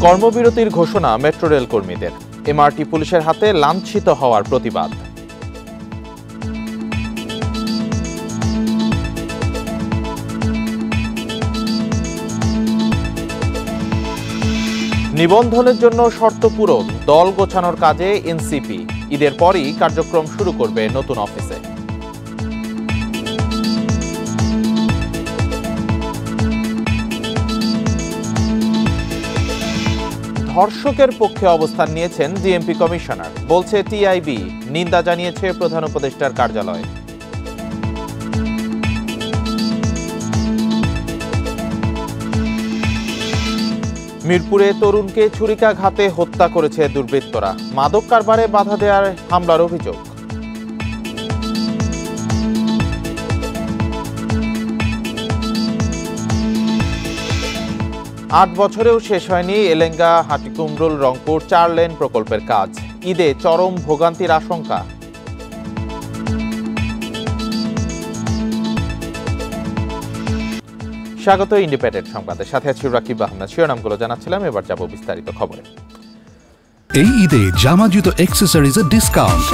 কর্মবিরতির ঘোষণা metro rail কর্মীদের। MRT পুলিশের হাতে লাঞ্ছিত হওয়ার প্রতিবাদ। নিবন্ধনের জন্য শর্ত পূরণ, দল গোছানোর কাজে এনসিপি। ঈদের পরই কার্যক্রম শুরু করবে নতুন অফিসে। ধর্ষকের পক্ষে অবস্থান নিয়েছেন ডিএমপি কমিশনার, বলছে টিআইবি। নিন্দা জানিয়েছে প্রধান উপদেষ্টার কার্যালয়। মিরপুরে তরুণকে ছুরিকাঘাতে হত্যা করেছে দুর্বৃত্তরা। মাদক কারবারে বাধা দেওয়ার হামলার অভিযোগ। 8 বছরেও শেষ হয়নি এলেঙ্গা হাটিকুমরুল রংপুর 4 লেন প্রকল্পের কাজ। ঈদে চরম ভোগান্তির আশঙ্কা। স্বাগত ইন্ডিপেন্ডেন্ট সংবাদের সাথে আছি রাকিব আহমেদ। শিরোনামগুলো জানাচ্ছিলাম, এবার যাব বিস্তারিত খবরে। এই ঈদে জামা জুতো অ্যাকসেসরিজের ডিসকাউন্ট।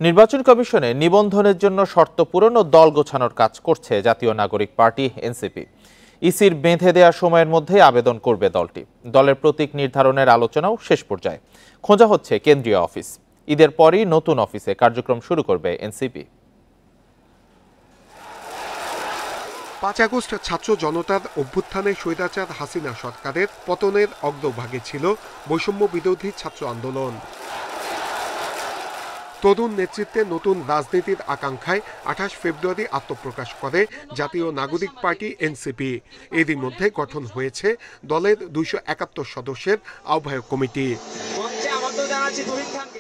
নির্বাচন কমিশনে নিবন্ধনের জন্য শর্ত পূরণ ও দল গোছানোর কাজ করছে জাতীয় নাগরিক পার্টি এনসিপি। ইসির বেঁধে দেওয়া সময়ের মধ্যে আবেদন করবে দলটি। দলের প্রতীক নির্ধারণের আলোচনাও শেষ পর্যায়ে। খোঁজা হচ্ছে কেন্দ্রীয় অফিস। ঈদের পরই নতুন অফিসে কার্যক্রম শুরু করবে এনসিপি। 5 আগস্ট ছাত্র জনতার অভ্যুত্থানে স্বৈরাচার হাসিনা সরকারের পতনের অগ্রভাগে ছিল বৈষম্য বিরোধী ছাত্র আন্দোলন। তরুণ নেতৃত্বে নতুন রাজনীতির আকাঙ্ক্ষায় 28 ফেব্রুয়ারি আত্মপ্রকাশ করে জাতীয় নাগরিক পার্টি এনসিপি। এরই মধ্যে গঠন হয়েছে দলের 271 সদস্যের আহ্বায়ক কমিটি।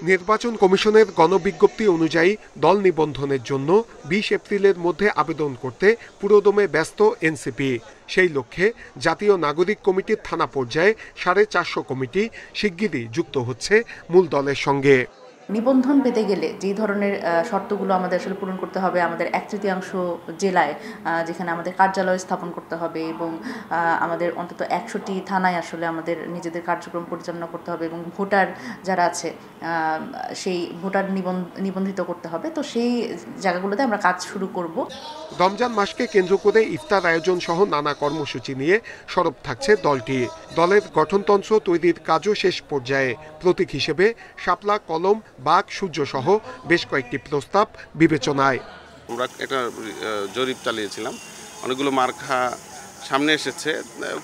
নির্বাচন কমিশনের গণবিজ্ঞপ্তি অনুযায়ী দল নিবন্ধনের জন্য 20 এপ্রিলের মধ্যে আবেদন করতে পুরোদমে ব্যস্ত এনসিপি। সেই লক্ষ্যে জাতীয় নাগরিক কমিটির থানা পর্যায়ে 450 কমিটি শিগগিরই যুক্ত হচ্ছে মূল দলের সঙ্গে। নিবন্ধন পেতে গেলে যে ধরনের শর্তগুলো আমাদের আসলে পূরণ করতে হবে, আমাদের 1/3 জেলায় যেখানে আমাদের কার্যালয় স্থাপন করতে হবে এবং আমাদের অন্তত 100টি থানায় আসলে আমাদের নিজেদের কার্যক্রম পরিচালনা করতে হবে এবং ভোটার যারা আছে সেই ভোটার নিবন্ধিত করতে হবে। তো সেই জায়গাগুলোতে আমরা কাজ শুরু করব। রমজান মাসকে কেন্দ্র করে ইফতার আয়োজন সহ নানা কর্মসূচি নিয়ে সরব থাকছে দলটি। দলের গঠনতন্ত্র তৈরির কাজও শেষ পর্যায়ে। প্রতীক হিসেবে শাপলা, কলম, বাঘ, সূর্য সহ বেশ কয়েকটি প্রস্তাব বিবেচনায়। আমরা একটা জরিপ চালিয়েছিলাম, অনেকগুলো মার্কা সামনে এসেছে।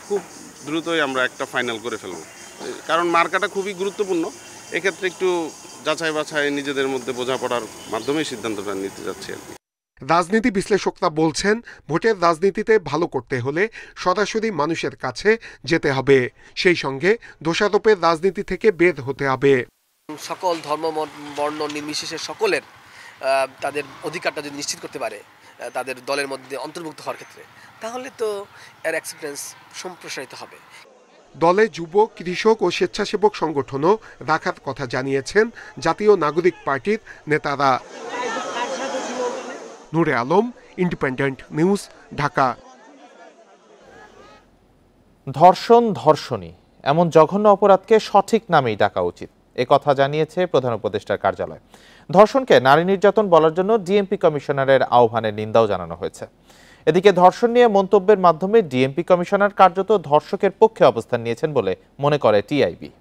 খুব দ্রুতই আমরা একটা ফাইনাল করে ফেলব, কারণ মার্কাটা খুবই গুরুত্বপূর্ণ। এক্ষেত্রে একটু যাচাই বাছাই নিজেদের মধ্যে বোঝাপড়ার মাধ্যমেই সিদ্ধান্তটা নিতে যাচ্ছি আর কি। রাজনীতি বিশ্লেষকরা বলছেন, ভোটের রাজনীতিতে ভালো করতে হলে সরাসরি মানুষের কাছে যেতে হবে। সেই সঙ্গে দোষারোপের রাজনীতি থেকে বের হতে হবে। সকল ধর্ম বর্ণ নির্বিশেষে সকলের তাদের অধিকারটা যদি নিশ্চিত করতে পারে তাদের দলের মধ্যে অন্তর্ভুক্ত হওয়ার ক্ষেত্রে, তাহলে তো এর অ্যাকসেপ্টেন্স সম্প্রসারিত হবে। দলে যুব, কৃষক ও স্বেচ্ছাসেবক সংগঠনও রাখার কথা জানিয়েছেন জাতীয় নাগরিক পার্টির নেতারা। নূরে আলম, ইন্ডিপেন্ডেন্ট নিউজ, ঢাকা। ধর্ষণ, ধর্ষণী এমন জঘন্য অপরাধকে সঠিক নামেই ডাকা উচিত, একথা জানিয়েছে প্রধান উপদেষ্টার কার্যালয়। ধর্ষণকে নারী নির্যাতন বলার জন্য ডিএমপি কমিশনারের আহ্বানের নিন্দাও জানানো হয়েছে। এদিকে ধর্ষণ নিয়ে মন্তব্যের মাধ্যমে ডিএমপি কমিশনার কার্যত ধর্ষকের পক্ষে অবস্থান নিয়েছেন বলে মনে করে টিআইবি।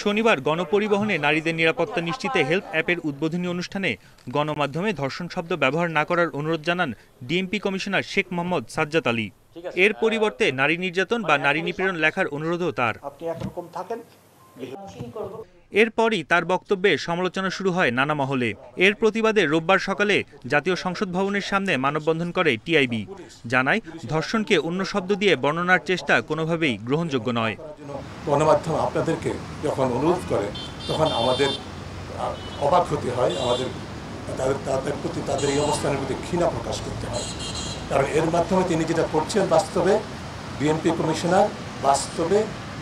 শনিবার গণপরিবহনে নারীদের নিরাপত্তা নিশ্চিতে হেল্প অ্যাপের উদ্বোধনী অনুষ্ঠানে গণমাধ্যমে ধর্ষণ শব্দ ব্যবহার না করার অনুরোধ জানান ডিএমপি কমিশনার শেখ মোহাম্মদ সাজ্জাদ আলী। এর পরিবর্তে নারী নির্যাতন বা নারী নিপীড়ন লেখার অনুরোধও তার। এরপরই তার বক্তব্যে সমালোচনা শুরু হয় নানা মহলে। এর প্রতিবাদে রোববার সকালে জাতীয় সংসদ ভবনের সামনে মানববন্ধন করে টিআইবি। জানায়, ধর্ষণকে অন্য শব্দ দিয়ে বর্ণনার চেষ্টা কোনোভাবেই গ্রহণযোগ্য নয়। গণমাধ্যম আপনাদেরকে যখন অনুরোধ করে তখন আমাদের অবাক হতে হয়, আমাদের তাদের প্রতি, তাদের এই অবস্থানের প্রতি ঘৃণা প্রকাশ করতে হয়। কারণ এর মাধ্যমে তিনি যেটা করছেন, বাস্তবে ডিএমপি কমিশনার বাস্তবে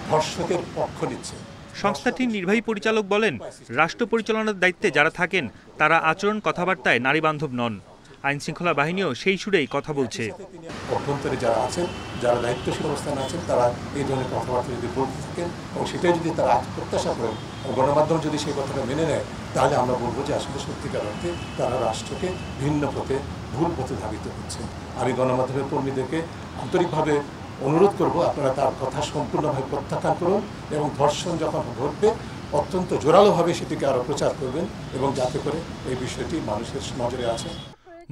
ধর্ষকের পক্ষ নিচ্ছে। সংস্থাটির নির্বাহী পরিচালক বলেন, রাষ্ট্র পরিচালনার দায়িত্বে যারা থাকেন তারা আচরণ কথাবার্তায় নারীবান্ধব নন। আইনশৃঙ্খলা বাহিনীও সেই সুরেই কথা বলছে। অভ্যন্তরে যারা আছেন, যারা দায়িত্বশীল অবস্থানে আছেন, তারা এই ধরনের কথাবার্তা যদি বলতে থাকেন এবং সেটাই যদি তারা প্রত্যাশা করেন গণমাধ্যম যদি সেই কথাটা মেনে নেয়, তাহলে আমরা বলবো যে আসলে সত্যিকার অর্থে তারা রাষ্ট্রকে ভিন্ন পথে, ভুল পথে ধাবিত করছেন। আমি গণমাধ্যমের কর্মীদেরকে আন্তরিকভাবে অনুরোধ করব, আপনারা তার কথা সম্পূর্ণভাবে প্রত্যাখ্যান করুন এবং ধর্ষণ যখন ঘটবে অত্যন্ত জোরালোভাবে সেটিকে আরও প্রচার করবেন এবং যাতে করে এই বিষয়টি মানুষের নজরে আসে।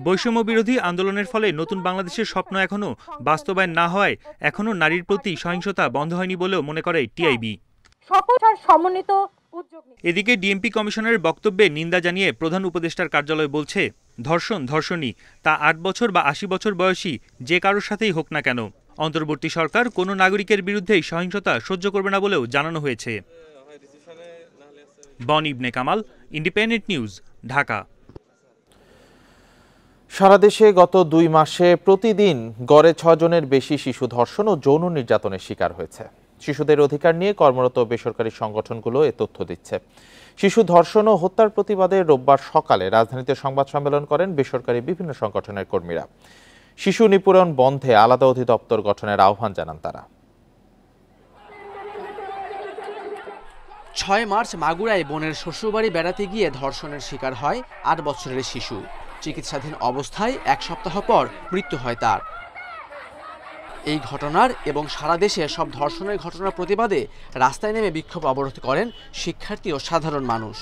বৈষম্য বিরোধী আন্দোলনের ফলে নতুন বাংলাদেশের স্বপ্ন এখনো বাস্তবায়ন না হওয়ায় এখনো নারীর প্রতি সহিংসতা বন্ধ হয়নি বলেও মনে করে টিআইবি। এদিকে ডিএমপি কমিশনের বক্তব্যে নিন্দা জানিয়ে প্রধান উপদেষ্টার কার্যালয় বলছে, ধর্ষণই তা ৮ বছর বা ৮০ বছর বয়সী যে কারোর সাথেই হোক না কেন, অন্তর্বর্তী সরকার কোনো নাগরিকের বিরুদ্ধেই সহিংসতা সহ্য করবে না বলেও জানানো হয়েছে। বন ইবনে কামাল, ইন্ডিপেন্ডেন্ট নিউজ, ঢাকা। সারা দেশে গত ২ মাসে প্রতিদিন গড়ে ৬ জনের বেশি শিশু ধর্ষণ ও যৌন নির্যাতনের শিকার হয়েছে। শিশুদের অধিকার নিয়ে কর্মরত বেসরকারি সংগঠনগুলো এ তথ্য দিচ্ছে। শিশু ধর্ষণ ও হত্যার প্রতিবাদে রোববার সকালে রাজধানীতে সংবাদ সম্মেলন করেন বেসরকারি বিভিন্ন সংগঠনের কর্মীরা। শিশু নিপীড়ন বন্ধে আলাদা অধিদপ্তর গঠনের আহ্বান জানান তারা। ৬ মার্চ মাগুরায় বোনের শ্বশুরবাড়ি বেড়াতে গিয়ে ধর্ষণের শিকার হয় ৮ বছরের শিশু। চিকিৎসাধীন অবস্থায় ১ সপ্তাহ পর মৃত্যু হয় তার। এই ঘটনার এবং সারা দেশে সব ধর্ষণের ঘটনার প্রতিবাদে রাস্তায় নেমে বিক্ষোভ অবরোধ করেন শিক্ষার্থী ও সাধারণ মানুষ।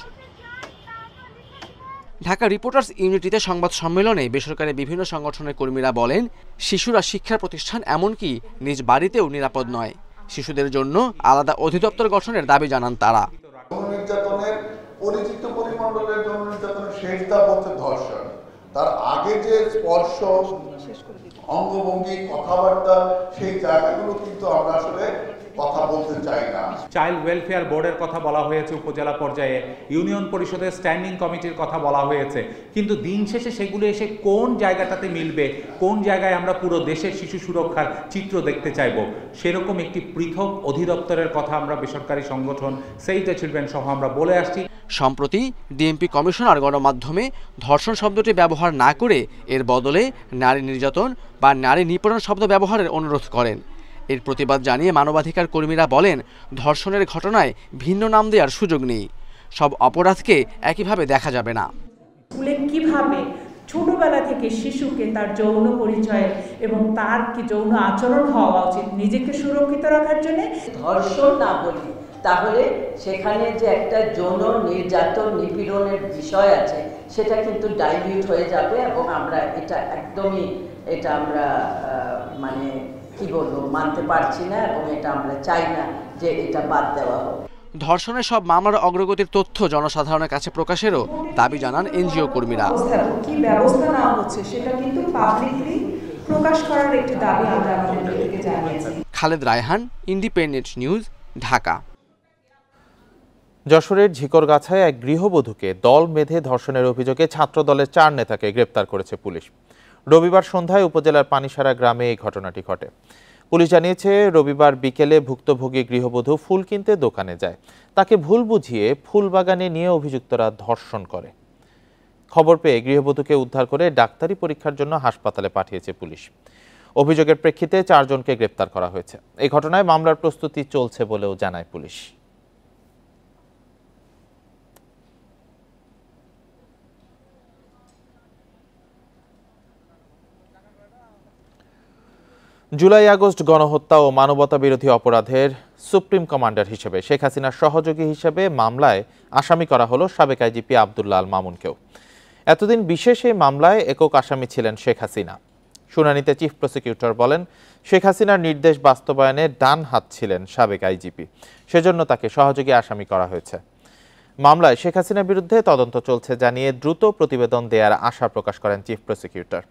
ঢাকা রিপোর্টার্স ইউনিটিতে সংবাদ সম্মেলনে বেসরকারি বিভিন্ন সংগঠনের কর্মীরা বলেন, শিশুরা শিক্ষা প্রতিষ্ঠান এমনকি নিজ বাড়িতেও নিরাপদ নয়। শিশুদের জন্য আলাদা অধিদপ্তর গঠনের দাবি জানান তারা। নির্যাতনের পরিচিত পরিমণ্ডলের যৌন নির্যাতনের শেষ ধাপ হচ্ছে ধর্ষণ। তার আগে যে স্পর্শ, অঙ্গভঙ্গি, কথাবার্তা, সেই জায়গাগুলো কিন্তু আমরা আসলে কথা বলতে চাই না। চাইল্ড ওয়েলফেয়ার বোর্ডের কথা বলা হয়েছে উপজেলা পর্যায়ে, ইউনিয়ন পরিষদের স্ট্যান্ডিং কমিটির কথা বলা হয়েছে, কিন্তু দিন শেষে সেগুলো এসে কোন জায়গাটাতে মিলবে, কোন জায়গায় আমরা পুরো দেশের শিশু সুরক্ষার চিত্র দেখতে চাইব, সেরকম একটি পৃথক অধিদপ্তরের কথা আমরা বেসরকারি সংগঠন সেভ দ্য চিলড্রেন সহ আমরা বলে আসছি। সম্প্রতি ডিএমপি কমিশনার গণমাধ্যমে ধর্ষণ শব্দটি ব্যবহার না করে এর বদলে নারী নির্যাতন বা নারী নিপীড়ন শব্দ ব্যবহারের অনুরোধ করেন। এর প্রতিবাদ জানিয়ে মানবাধিকার কর্মীরা বলেন, ধর্ষণের ঘটনায় ভিন্ন নাম দেওয়ার সুযোগ নেই। সব অপরাধকে একইভাবে দেখা যাবে না। স্কুলে কিভাবে ছোটবেলা থেকে শিশুকে তার যৌন পরিচয় এবং তার কি যৌন আচরণ হওয়া উচিত নিজেকে সুরক্ষিত রাখার জন্য, ধর্ষণ না বলি তাহলে সেখানে যে একটা যৌন নির্যাতন নিপীড়নের বিষয় আছে সেটা কিন্তু ডাইলিউট হয়ে যাবে এবং আমরা এটা একদমই আমরা মানে কি বলবো মানতে পারছি না এবং এটা আমরা চাই না যে এটা বাদ দেওয়া হোক। ধর্ষণের সব মামলার অগ্রগতির তথ্য জনসাধারণের কাছে প্রকাশেরও দাবি জানান এনজিও কর্মীরা। কি ব্যবস্থা নেওয়া হচ্ছে সেটা কিন্তু পাবলিকলি প্রকাশ করার একটি দাবি আমরা আপনাদের থেকে জানিয়েছি। Khaled Raihan, independent News, Dhaka. যশোরের ঝিকরগাছায় এক গৃহবধূকে দল বেঁধে ধর্ষণের অভিযোগে ছাত্রদলের ৪ নেতাকে গ্রেপ্তার করেছে পুলিশ। রবিবার সন্ধ্যায় উপজেলার পানিসারা গ্রামে এই ঘটনাটি ঘটে। পুলিশ জানিয়েছে, রবিবার বিকেলে ভুক্তভোগী গৃহবধূ ফুল কিনতে দোকানে যায়। তাকে ভুল বুঝিয়ে ফুল বাগানে নিয়ে অভিযুক্তরা ধর্ষণ করে। খবর পেয়ে গৃহবধূকে উদ্ধার করে ডাক্তারি পরীক্ষার জন্য হাসপাতালে পাঠিয়েছে পুলিশ। অভিযোগের প্রেক্ষিতে ৪ জনকে গ্রেপ্তার করা হয়েছে। এই ঘটনায় মামলার প্রস্তুতি চলছে বলেও জানায় পুলিশ। জুলাই আগস্ট গণহত্যা ও মানবতা বিরোধী অপরাধের সুপ্রিম কমান্ডার হিসেবে শেখ হাসিনার সহযোগী হিসেবে মামলায় আসামি করা হলো সাবেক আইজিপি আব্দুল্লাহ আল মামুনকেও। এতদিন বিশেষ এই মামলায় একক আসামি ছিলেন শেখ হাসিনা। শুনানিতে চিফ প্রসিকিউটর বলেন, শেখ হাসিনার নির্দেশ বাস্তবায়নে ডান হাত ছিলেন সাবেক আইজিপি, সেজন্য তাকে সহযোগী আসামি করা হয়েছে। মামলায় শেখ হাসিনার বিরুদ্ধে তদন্ত চলছে জানিয়ে দ্রুত প্রতিবেদন দেওয়ার আশা প্রকাশ করেন চিফ প্রসিকিউটর।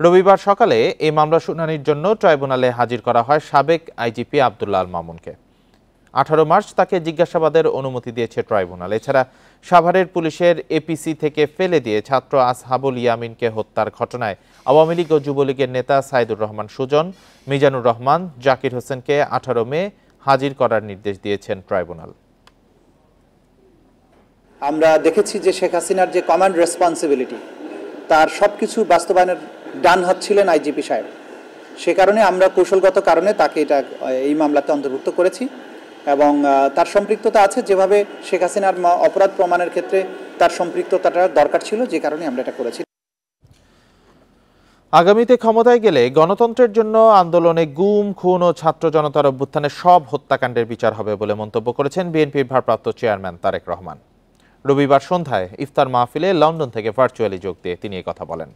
রবিবার সকালে এই মামলা শুনানির জন্য ট্রাইব্যুনালে হাজির করা হয় সাবেক আইজিপি আব্দুল্লাহ আল মামুনকে। 18 মার্চ তাকে জিজ্ঞাসাবাদের অনুমতি দিয়েছে ট্রাইব্যুনাল। এছাড়া সাভারের পুলিশের এপিসি থেকে ফেলে দিয়ে ছাত্র আসহাবুল ইয়ামিনকে হত্যার ঘটনায় আওয়ামী লীগ ও যুবলীগের নেতা সাইদুর রহমান সুজন, মিজানুর রহমান, জাকির হোসেনকে 18 মে হাজির করার নির্দেশ দিয়েছেন ট্রাইব্যুনাল। আমরা দেখেছি যে শেখ হাসিনার যে কমান্ড রেসপন্সিবিলিটি তার সব কিছু বাস্তবায়নের ডান হাত ছিলেন আইজিপি সাহেব। সে কারণে আমরা কৌশলগত কারণে তাকে এই মামলাতে অন্তর্ভুক্ত করেছি এবং তার সম্পৃক্ততা আছে, যেভাবে শেখ হাসিনার অপরাধ প্রমাণের ক্ষেত্রে তার সম্পৃক্ততাটা দরকার ছিল, যে কারণে আমরা এটা করেছি। আগামীতে ক্ষমতায় গেলে গণতন্ত্রের জন্য আন্দোলনে গুম, খুন ও ছাত্র জনতার অভ্যুত্থানে সব হত্যাকাণ্ডের বিচার হবে বলে মন্তব্য করেছেন বিএনপির ভারপ্রাপ্ত চেয়ারম্যান তারেক রহমান। রবিবার সন্ধ্যায় ইফতার মাহফিলে লন্ডন থেকে ভার্চুয়ালি যোগ দিয়ে তিনি কথা বলেন।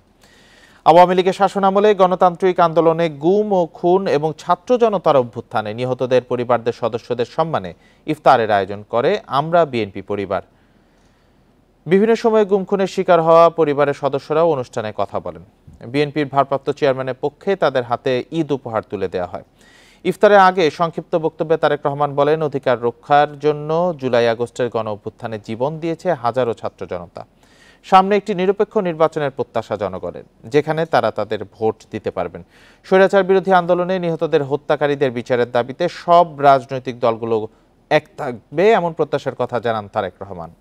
আওয়ামী লীগের শাসনামলে গণতান্ত্রিক আন্দোলনে গুম ও খুন এবং ছাত্র জনতার অভ্যুত্থানে নিহতদের পরিবারদের সদস্যদের সম্মানে ইফতারের আয়োজন করে আমরা বিএনপি পরিবার। বিভিন্ন সময়ে গুম খুনের শিকার হওয়া পরিবারের সদস্যরাও অনুষ্ঠানে কথা বলেন। বিএনপির ভারপ্রাপ্ত চেয়ারম্যানের পক্ষে তাদের হাতে ঈদ উপহার তুলে দেওয়া হয়। ইফতারের আগে সংক্ষিপ্ত বক্তব্যে তারেক রহমান বলেন, অধিকার রক্ষার জন্য জুলাই আগস্টের গণ অভ্যুত্থানে জীবন দিয়েছে হাজারো ছাত্র জনতা। সামনে একটি নিরপেক্ষ নির্বাচনের প্রত্যাশা জনগণের, যেখানে তারা তাদের ভোট দিতে পারবেন। স্বৈরাচার বিরোধী আন্দোলনে নিহতদের হত্যাকারীদের বিচারের দাবিতে সব রাজনৈতিক দলগুলো এক থাকবে, এমন প্রত্যাশার কথা জানান তারেক রহমান।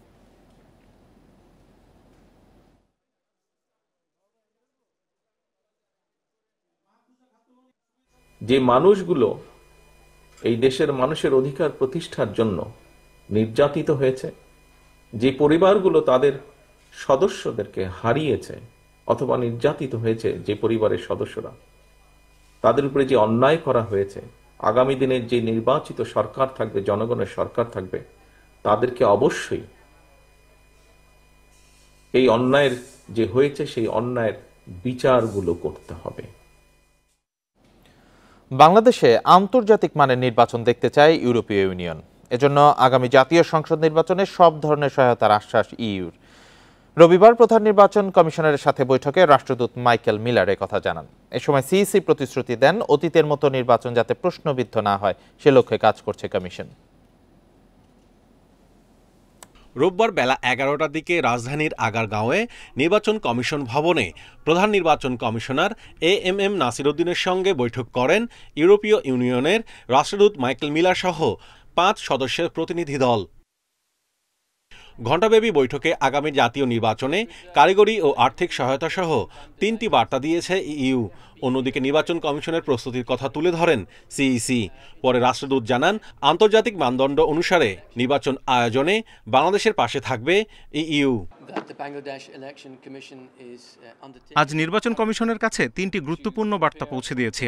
যে মানুষগুলো এই দেশের মানুষের অধিকার প্রতিষ্ঠার জন্য নির্যাতিত হয়েছে, যে পরিবারগুলো তাদের সদস্যদেরকে হারিয়েছে অথবা নির্যাতিত হয়েছে, যে পরিবারের সদস্যরা, তাদের উপরে যে অন্যায় করা হয়েছে, আগামী দিনের যে নির্বাচিত সরকার থাকবে, জনগণের সরকার থাকবে, তাদেরকে অবশ্যই এই অন্যায়ের যে হয়েছে সেই অন্যায়ের বিচারগুলো করতে হবে। বাংলাদেশে আন্তর্জাতিক মানের নির্বাচন দেখতে চায় ইউরোপীয় ইউনিয়ন। এজন্য আগামী জাতীয় সংসদ নির্বাচনে সব ধরনের সহায়তার আশ্বাস ইইউর। রবিবার প্রধান নির্বাচন কমিশনারের সাথে বৈঠকে রাষ্ট্রদূত মাইকেল মিলার কথা জানান। এ সময় সিইসি প্রতিশ্রুতি দেন, অতীতের মতো নির্বাচন যাতে প্রশ্নবিদ্ধ না হয় সে লক্ষ্যে কাজ করছে কমিশন। রোববার বেলা 11টার দিকে রাজধানীর আগারগাঁওয়ে নির্বাচন কমিশন ভবনে প্রধান নির্বাচন কমিশনার এএমএম নাসির উদ্দিনের সঙ্গে বৈঠক করেন ইউরোপীয় ইউনিয়নের রাষ্ট্রদূত মাইকেল মিলার সহ 5 সদস্যের প্রতিনিধি দল। ঘণ্টাব্যাপী বৈঠকে আগামী জাতীয় নির্বাচনে কারিগরি ও আর্থিক সহায়তা সহ 3টি বার্তা দিয়েছে ইইউ। অন্যদিকে নির্বাচন কমিশনের প্রস্তুতির কথা তুলে ধরেন সিইসি। পরে রাষ্ট্রদূত জানান, আন্তর্জাতিক মানদণ্ড অনুসারে নির্বাচন আয়োজনে বাংলাদেশের পাশে থাকবে ইইউ। আজ নির্বাচন কমিশনের কাছে 3টি গুরুত্বপূর্ণ বার্তা পৌঁছে দিয়েছি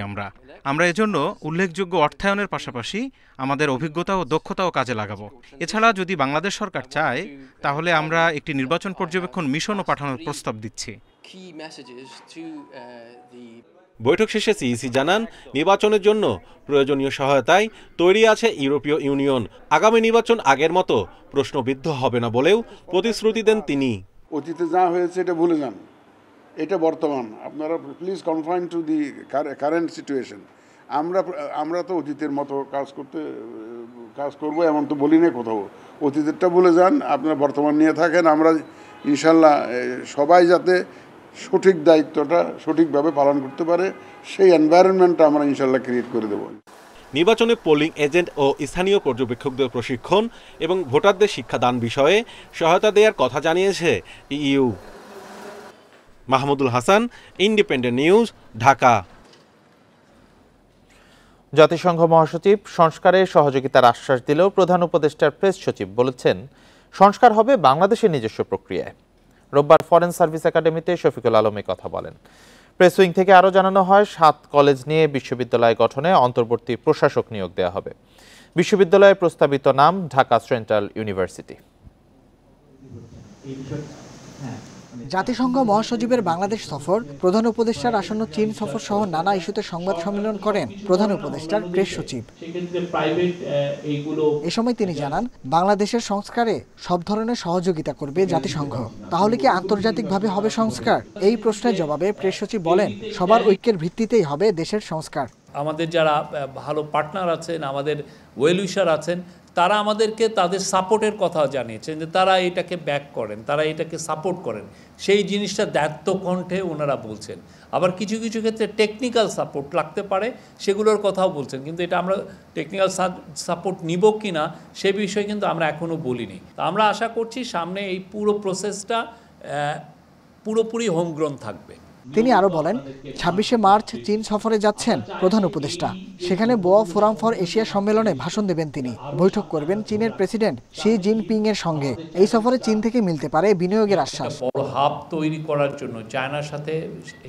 আমরা এজন্য উল্লেখযোগ্য অর্থায়নের পাশাপাশি আমাদের অভিজ্ঞতা ও দক্ষতাও কাজে লাগাবো। এছাড়া যদি বাংলাদেশ সরকার চায় তাহলে আমরা একটি নির্বাচন পর্যবেক্ষণ মিশনও পাঠানোর প্রস্তাব দিচ্ছি। বৈঠক শেষে সিইসি জানান, নির্বাচনের জন্য প্রয়োজনীয় সহায়তায় তৈরি আছে ইউরোপীয় ইউনিয়ন। আগামী নির্বাচন আগের মতো প্রশ্নবিদ্ধ হবে না বলেও প্রতিশ্রুতি দেন তিনি। অতীতে যা হয়েছে এটা ভুলে যান, এটা বর্তমান। আপনারা please confine to the current situation. আমরা তো অতীতের মতো কাজ করব এমন তো বলি না কোথাও। অতীতেরটা ভুলে যান, আপনারা বর্তমান নিয়ে থাকেন। আমরা ইনশাল্লাহ সবাই যাতে সঠিক দায়িত্বটা সঠিকভাবে পালন করতে পারে সেই এনভায়রনমেন্টটা আমরা ইনশাল্লাহ ক্রিয়েট করে দেব। নির্বাচনে পোলিং এজেন্ট ও স্থানীয় পর্যবেক্ষকদের প্রশিক্ষণ এবং ভোটারদের শিক্ষাদান বিষয়ে সহায়তা দেওয়ার কথা জানিয়েছে EU. Mahmudul Hasan, independent News, Dhaka. জাতিসংঘ মহাসচিব সংস্কারে সহযোগিতার আশ্বাস দিলেও প্রধান উপদেষ্টার প্রেস সচিব বলেছেন, সংস্কার হবে বাংলাদেশের নিজস্ব প্রক্রিয়ায়। রোববার ফরেন সার্ভিস একাডেমিতে শফিকুল আলম কথা বলেন। প্রেস উইং থেকে আরও জানানো হয়, 7 কলেজ নিয়ে বিশ্ববিদ্যালয় গঠনে অন্তর্বর্তী প্রশাসক নিয়োগ দেওয়া হবে। বিশ্ববিদ্যালয়ের প্রস্তাবিত নাম ঢাকা সেন্ট্রাল ইউনিভার্সিটি। জাতিসংঘ মহাসচিবের বাংলাদেশ সফর, প্রধান উপদেষ্টার আসন্ন চীন সফর সহ নানা ইস্যুতে সংবাদ সম্মেলন করেন প্রধান উপদেষ্টার প্রেস সচিব। এ সময় তিনি জানান, বাংলাদেশের সংস্কারে সব ধরনের সহযোগিতা করবে জাতিসংঘ। তাহলে কি আন্তর্জাতিকভাবে হবে সংস্কার? এই প্রশ্নের জবাবে প্রেস সচিব বলেন, সবার ঐক্যের ভিত্তিতেই হবে দেশের সংস্কার। আমাদের যারা ভালো পার্টনার আছেন, আমাদের ওয়েল উইশার আছেন, তারা আমাদেরকে তাদের সাপোর্টের কথা জানিয়েছেন যে তারা এটাকে ব্যাক করেন, তারা এটাকে সাপোর্ট করেন। সেই জিনিসটা দায়িত্ব কণ্ঠে ওনারা বলছেন। আবার কিছু কিছু ক্ষেত্রে টেকনিক্যাল সাপোর্ট লাগতে পারে, সেগুলোর কথাও বলছেন। কিন্তু এটা আমরা টেকনিক্যাল সাপোর্ট নিব কি না সে বিষয়ে কিন্তু আমরা এখনও বলিনি। তো আমরা আশা করছি সামনে এই পুরো প্রসেসটা পুরোপুরি হোমগ্রোন থাকবে। তিনি আরো বলেন ২৬শে মার্চ চীন সফরে যাচ্ছেন প্রধান উপদেষ্টা। সেখানে বোয়া ফোরাম ফর এশিয়া সম্মেলনে ভাষণ দেবেন তিনি। বৈঠক করবেন চীনের প্রেসিডেন্ট শি জিনপিং এর সঙ্গে। এই সফরে চীন থেকে মিলতে পারে বিনিয়োগের আশ্বাস। বড় হাব তৈরি করার জন্য চায়নার সাথে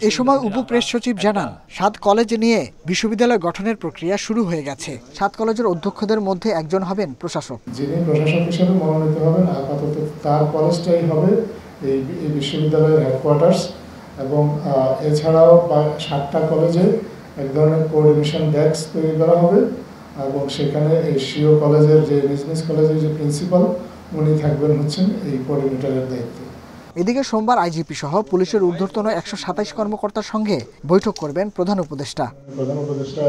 এ সময় উপপ্রেস সচিব জানান ৭ কলেজ নিয়ে বিশ্ববিদ্যালয় গঠনের প্রক্রিয়া শুরু হয়ে গেছে। ৭ কলেজের অধ্যক্ষদের মধ্যে একজন হবেন প্রশাসক। যিনি প্রশাসক হিসেবে মনোনীত হবেন আপাতত তার কলেজটাই হবে এই বিশ্ববিদ্যালয়ের হেডকোয়ার্টার্স, এবং এছাড়াও 7টা কলেজে এক ধরনের কোঅর্ডিনেশন ডেস্ক তৈরি করা হবে, এবং সেখানে এই সিও কলেজের যে বিজনেস কলেজের যে প্রিন্সিপাল উনি থাকবেন হচ্ছেন এই কোঅর্ডিনেটরের দায়িত্বে। এদিকে সোমবার আইজিপি সহ পুলিশের ঊর্ধ্বতন ১২৭ কর্মকর্তার সঙ্গে বৈঠক করবেন প্রধান উপদেষ্টা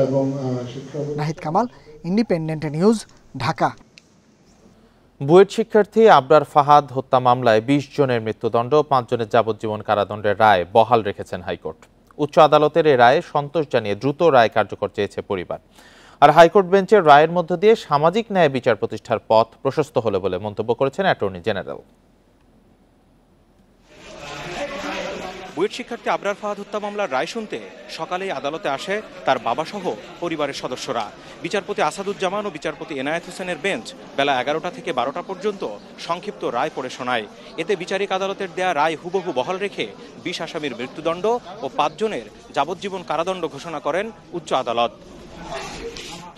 এবং নাহিদ কামাল, ইন্ডিপেন্ডেন্ট নিউজ, ঢাকা। বুয়েট শিক্ষার্থী আবরার ফাহাদ হত্যা মামলায় ২০ জনের মৃত্যুদণ্ড, ৫ জনের যাবজ্জীবন কারাদণ্ডের রায় বহাল রেখেছেন হাইকোর্ট। উচ্চ আদালতের এই রায়ে সন্তোষ জানিয়ে দ্রুত রায় কার্যকর চেয়েছে পরিবার। আর হাইকোর্ট বেঞ্চের রায়ের মধ্য দিয়ে সামাজিক ন্যায় বিচার প্রতিষ্ঠার পথ প্রশস্ত হলো বলে মন্তব্য করেছেন অ্যাটর্নি জেনারেল। বুয়েট শিক্ষার্থী আবরার ফাহাদ হত্যা মামলার রায় শুনতে সকালেই আদালতে আসে তার বাবাসহ পরিবারের সদস্যরা। বিচারপতি আসাদুজ্জামান ও বিচারপতি এনায়েত হোসেনের বেঞ্চ বেলা ১১টা থেকে ১২টা পর্যন্ত সংক্ষিপ্ত রায় পড়ে শোনায়। এতে বিচারিক আদালতের দেয়া রায় হুবহু বহাল রেখে ২০ আসামির মৃত্যুদণ্ড ও ৫ জনের যাবজ্জীবন কারাদণ্ড ঘোষণা করেন উচ্চ আদালত।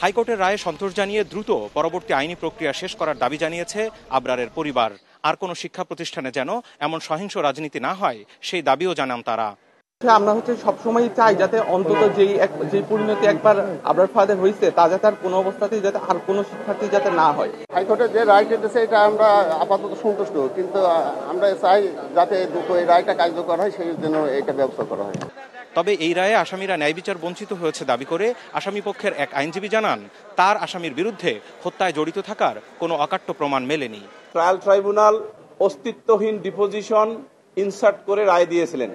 হাইকোর্টের রায়ে সন্তোষ জানিয়ে দ্রুত পরবর্তী আইনি প্রক্রিয়া শেষ করার দাবি জানিয়েছে আবরারের পরিবার। আর কোনো শিক্ষা প্রতিষ্ঠানে যেন এমন সহিংস রাজনীতি না হয় সেই দাবিও জানান তারা। আমরা সবসময় চাই যাতে অন্তত যেই পরিণতি একবার আবরার ফাহাদের হয়েছে তা যাতে আর কোনো অবস্থাতেই যাতে আর কোনো শিক্ষার্থী যাতে না হয়। হাইকোর্টের যে রায় দিয়েছে এটা আমরা আপাতত সন্তুষ্ট, কিন্তু আমরা চাই যাতে দ্রুত এই রায়টা কার্যকর হয়, সেই জন্য এটা ব্যবস্থা করা হয়। তবে এই রায়ে আসামিরা ন্যায় বিচার বঞ্চিত হয়েছে দাবি করে আসামি পক্ষের এক আইনজীবী জানান তার আসামির বিরুদ্ধে হত্যায় জড়িত থাকার কোনো অকাট্য প্রমাণ মেলেনি। ট্রায়াল ট্রাইব্যুনাল অস্তিত্বহীন ডিপোজিশন ইনসার্ট করে রায় দিয়েছিলেন,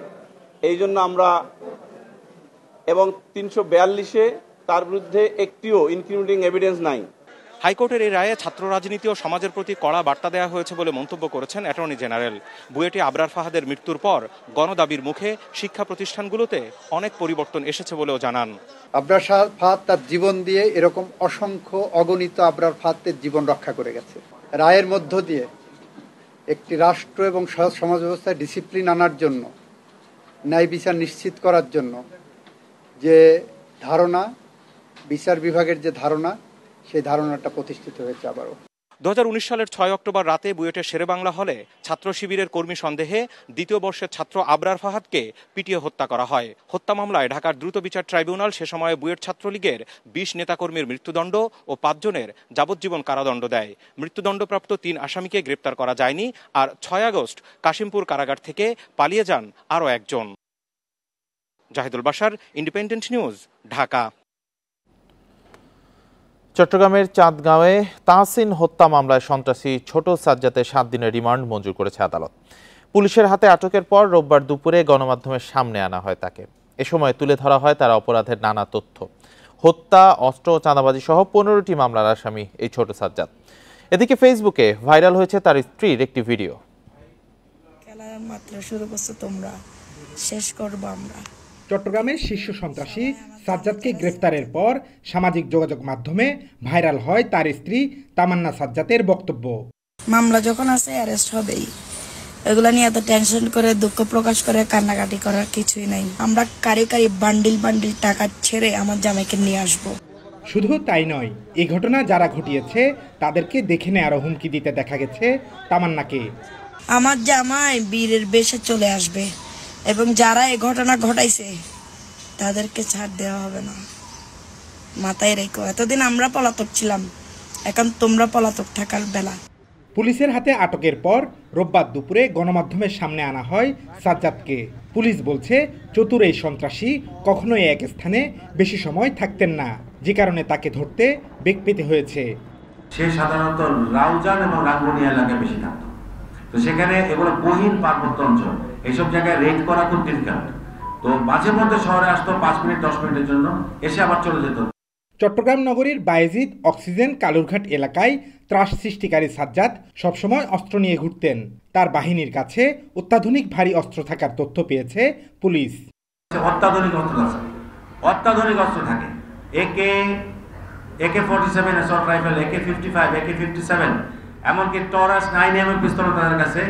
এই জন্য আমরা এবং ৩৪২-এ তার বিরুদ্ধে একটিও ইনক্রিমিনেটিং এভিডেন্স নাই। হাইকোর্টের এই রায়ে ছাত্র রাজনীতি ও সমাজের প্রতি কড়া বার্তা দেওয়া হয়েছে বলে মন্তব্য করেছেন অ্যাটর্নি জেনারেল। বুয়েটে আবরার ফাহাদের মৃত্যুর পর গণদাবির মুখে শিক্ষা প্রতিষ্ঠানগুলোতে অনেক পরিবর্তন এসেছে বলেও জানান। আবরার ফাহাদ তার জীবন দিয়ে এরকম অসংখ্য অগণিত আবরার ফাহাদের জীবন রক্ষা করে গেছে। রায়ের মধ্য দিয়ে একটি রাষ্ট্র এবং সমাজ ব্যবস্থায় ডিসিপ্লিন আনার জন্য, ন্যায় বিচার নিশ্চিত করার জন্য যে ধারণা, বিচার বিভাগের যে ধারণা, সেই ধারণাটা প্রতিষ্ঠিত হয়েছে আবারও। 2019 সালের 6 অক্টোবর রাতে বুয়েটের শেরেবাংলা হলে ছাত্র শিবিরের কর্মী সন্দেহে দ্বিতীয় বর্ষের ছাত্র আবরার ফাহাদকে পিটিয়ে হত্যা করা হয়। হত্যা মামলায় ঢাকার দ্রুত বিচার ট্রাইব্যুনাল সে সময় বুয়েট ছাত্রলীগের 20 নেতাকর্মীর মৃত্যুদণ্ড ও 5 জনের যাবজ্জীবন কারাদণ্ড দেয়। মৃত্যুদণ্ডপ্রাপ্ত 3 আসামিকে গ্রেপ্তার করা যায়নি, আর 6 আগস্ট কাশিমপুর কারাগার থেকে পালিয়ে যান আরও একজন। Zahidul Bashar, Independent News, Dhaka. চট্টগ্রামের চাঁদগাঁওয়ে তাহসিন হত্যা মামলায় সন্ত্রাসী ছোট সাজ্জাদের 7 দিনের রিমান্ড মঞ্জুর করেছে আদালত। পুলিশের হাতে আটকের পর রোববার দুপুরে গণমাধ্যমের সামনে আনা হয় তাকে। এ সময় তুলে ধরা হয় তার অপরাধের নানা তথ্য। হত্যা, অস্ত্র ও চাঁদাবাজি সহ 15টি মামলার আসামি এই ছোট সাজ্জাদ। এদিকে ফেসবুকে ভাইরাল হয়েছে তার স্ত্রীর একটি ভিডিও। খেলার মাত্র শুরু করছো তোমরা, শেষ করবো আমরা। চট্টগ্রামের শীর্ষ সন্ত্রাসী সাজ্জাদকে গ্রেফতারের পর সামাজিক যোগাযোগ মাধ্যমে ভাইরাল হয় তার স্ত্রী তামান্না সাজ্জাদের বক্তব্য। মামলা যখন আছে অ্যারেস্ট হবেই, এগুলা নিয়ে এত টেনশন করে দুঃখ প্রকাশ করে কান্নাকাটি করার কিছুই নাই। আমরা কারি কারি বান্ডিল বান্ডিল টাকা ছেড়ে আমার জামাইকে নিয়ে আসবো। শুধু তাই নয়, এই ঘটনা যারা ঘটিয়েছে তাদেরকে দেখে নেওয়ারও হুমকি দিতে দেখা গেছে তামান্নাকে। আমার জামাই বীরের বেশে চলে আসবে এবং যারা এই ঘটনা ঘটাইছে তাদেরকে ছাড় দেওয়া হবে না, মাথায় রেখো। এতদিন আমরা পলাতক ছিলাম, এখন তোমরা পলাতক থাকার বেলা। পুলিশের হাতে আটকের পর রোববার দুপুরে গণমাধ্যমের সামনে আনা হয় সাজ্জাদকে। পুলিশ বলছে চতুর এই সন্ত্রাসী কখনোই এক স্থানে বেশি সময় থাকতেন না, যে কারণে তাকে ধরতে বেগ পেতে হয়েছে। সে সাধারণত রাউজান এবং রাঙ্গুনিয়া এলাকায় বেশি থাকতো, তো সেখানে এগুলো গহীন পার্বত্য অঞ্চল, এইসব জায়গায় রেড করা খুব ডিফিকাল্ট। তো মাঝে মধ্যে শহরে আসতো 5 মিনিট 10 মিনিটের জন্য, এসে আবার চলে যেত। চট্টগ্রাম নগরীর বায়েজিদ অক্সিজেন কালুরঘাট এলাকায় ত্রাস সৃষ্টিকারী সাজ্জাদ সবসময় অস্ত্র নিয়ে ঘুরতেন। তার বাহিনীর কাছে অত্যাধুনিক ভারী অস্ত্র থাকার তথ্য পেয়েছে পুলিশ। অত্যাধুনিক অস্ত্র আছে, অত্যাধুনিক অস্ত্র থাকে, AK-47 assault rifle, AK-55, AK-57, এমনকি টরাস 9mm পিস্তল তাদের কাছে।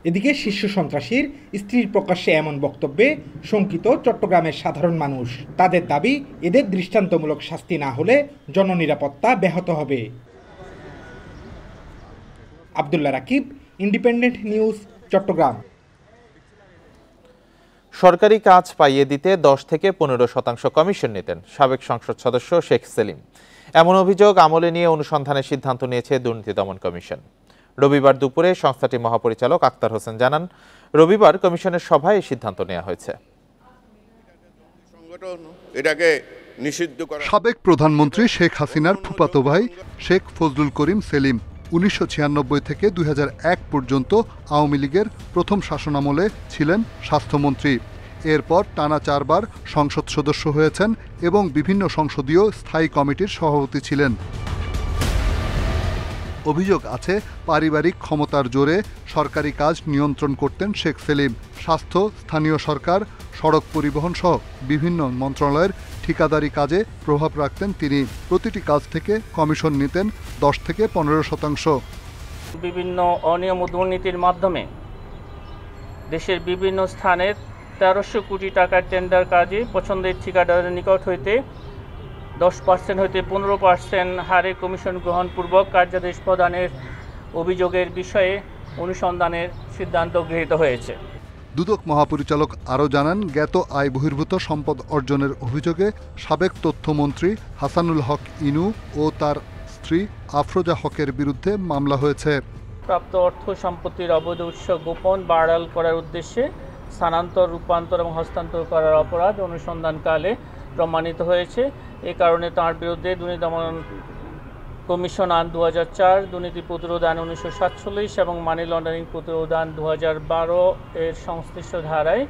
এদিকে শীর্ষ সন্ত্রাসীর স্ত্রীর প্রকাশ্যে এমন বক্তব্যে শঙ্কিত চট্টগ্রামের সাধারণ মানুষ। তাদের দাবি, এদের দৃষ্টান্তমূলক শাস্তি না হলে জননিরাপত্তা ব্যাহত হবে। Abdullah Rakib, Independent News, Chattogram. সরকারি কাজ পাইয়ে দিতে 10 থেকে 15% কমিশন নিতেন সাবেক সংসদ সদস্য শেখ সেলিম। এমন অভিযোগ আমলে নিয়ে অনুসন্ধানের সিদ্ধান্ত নিয়েছে দুর্নীতি দমন কমিশন। রবিবার দুপুরে সংস্থাটির মহাপরিচালক আক্তার হোসেন জানান, রবিবার কমিশনের সভায় এই সিদ্ধান্ত নেওয়া হয়েছে। সাবেক প্রধানমন্ত্রী শেখ হাসিনার ফুফাতো ভাই শেখ ফজলুল করিম সেলিম 1996 থেকে 2001 পর্যন্ত আওয়ামী লীগের প্রথম শাসনামলে ছিলেন স্বাস্থ্যমন্ত্রী। এরপর টানা 4 বার সংসদ সদস্য হয়েছেন এবং বিভিন্ন সংসদীয় স্থায়ী কমিটির সভাপতি ছিলেন। অভিযোগ আছে, পারিবারিক ক্ষমতার জোরে সরকারি কাজ নিয়ন্ত্রণ করতেন শেখ সেলিম। স্বাস্থ্য, স্থানীয় সরকার, সড়ক পরিবহন সহ বিভিন্ন মন্ত্রণালয়ের ঠিকাদারি কাজে প্রভাব রাখতেন তিনি। প্রতিটি কাজ থেকে কমিশন নিতেন 10 থেকে 15%। বিভিন্ন অনিয়ম ও দুর্নীতির মাধ্যমে দেশের বিভিন্ন স্থানের 1300 কোটি টাকার টেন্ডার কাজে পছন্দের ঠিকাদারের নিকট হইতে 10% হইতে 15% হারে কমিশন গ্রহণপূর্বক কার্যাদেশ প্রদানের অভিযোগের বিষয়ে অনুসন্ধানের সিদ্ধান্ত গৃহীত হয়েছে। দুদক মহাপরিচালক আরও জানান, জ্ঞাত আয় বহির্ভূত সম্পদ অর্জনের অভিযোগে সাবেক তথ্যমন্ত্রী হাসানুল হক ইনু ও তার স্ত্রী আফরোজা হকের বিরুদ্ধে মামলা হয়েছে। প্রাপ্ত অর্থ সম্পত্তির অবৈধ উৎস গোপন বা আড়াল করার উদ্দেশ্যে স্থানান্তর, রূপান্তর এবং হস্তান্তর করার অপরাধ অনুসন্ধানকালে প্রমাণিত হয়েছে। এ কারণে তাঁর বিরুদ্ধে দুর্নীতি দমন কমিশন আইন 2004, দুর্নীতি প্রতিরোধ আইন 1947 এবং মানি লন্ডারিং প্রতিরোধ আইন 2012 এর সংশ্লিষ্ট ধারায়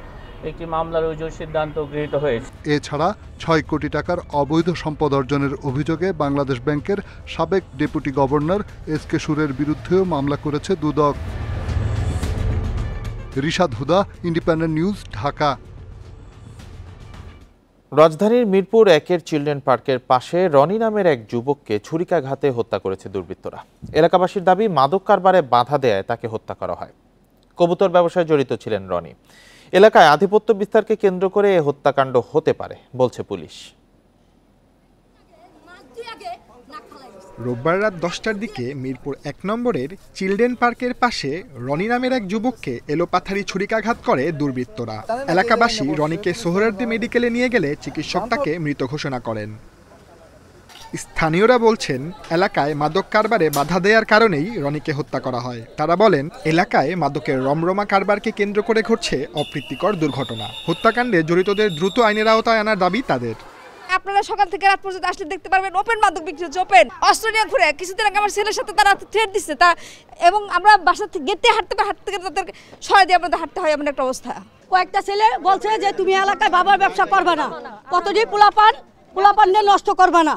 একটি মামলা রুজুর সিদ্ধান্ত গৃহীত হয়েছে। এছাড়া 6 কোটি টাকার অবৈধ সম্পদ অর্জনের অভিযোগে বাংলাদেশ ব্যাংকের সাবেক ডেপুটি গভর্নর এস কে সুরের বিরুদ্ধেও মামলা করেছে দুদক। রিশাদ হুদা, ইন্ডিপেন্ডেন্ট নিউজ, ঢাকা। রাজধানীর মিরপুর 1-এর চিলড্রেন পার্কের পাশে রনি নামের এক যুবককে ছুরিকাঘাতে হত্যা করেছে দুর্বৃত্তরা। এলাকাবাসীর দাবি, মাদক কারবারে বাধা দেয় তাকে হত্যা করা হয়। কবুতর ব্যবসায় জড়িত ছিলেন রনি। এলাকায় আধিপত্য বিস্তারকে কেন্দ্র করে এ হত্যাকাণ্ড হতে পারে বলছে পুলিশ। রোববার রাত 10টার দিকে মিরপুর 1 নম্বরের চিলড্রেন পার্কের পাশে রনি নামের এক যুবককে এলোপাথারি ছুরিকাঘাত করে দুর্বৃত্তরা। এলাকাবাসী রনিকে সোহরাওয়ার্দী মেডিকেলে নিয়ে গেলে চিকিৎসক তাকে মৃত ঘোষণা করেন। স্থানীয়রা বলছেন, এলাকায় মাদক কারবারে বাধা দেওয়ার কারণেই রনিকে হত্যা করা হয়। তারা বলেন, এলাকায় মাদকের রমরমা কারবারকে কেন্দ্র করে ঘটছে অপ্রীতিকর দুর্ঘটনা। হত্যাকাণ্ডে জড়িতদের দ্রুত আইনের আওতায় আনার দাবি তাদের। আপনারা সকাল থেকে রাত পর্যন্ত আসলে দেখতে পারবেন ওপেন মাদক বিক্রি হচ্ছে, ওপেন অস্ত্র নিয়ে ঘুরে। কিছুদিন আগে আমার ছেলের সাথে তারা থ্রেট দিচ্ছে তা, এবং আমরা বাসা থেকে গেটে হাঁটতে তাদের সহায় দিয়ে আমাদের হাঁটতে হয় এমন একটা অবস্থা। কয়েকটা ছেলে বলছে যে তুমি এলাকায় বাবার ব্যবসা করবে না, কতদিন পোলাপান নিয়ে নষ্ট করবে না,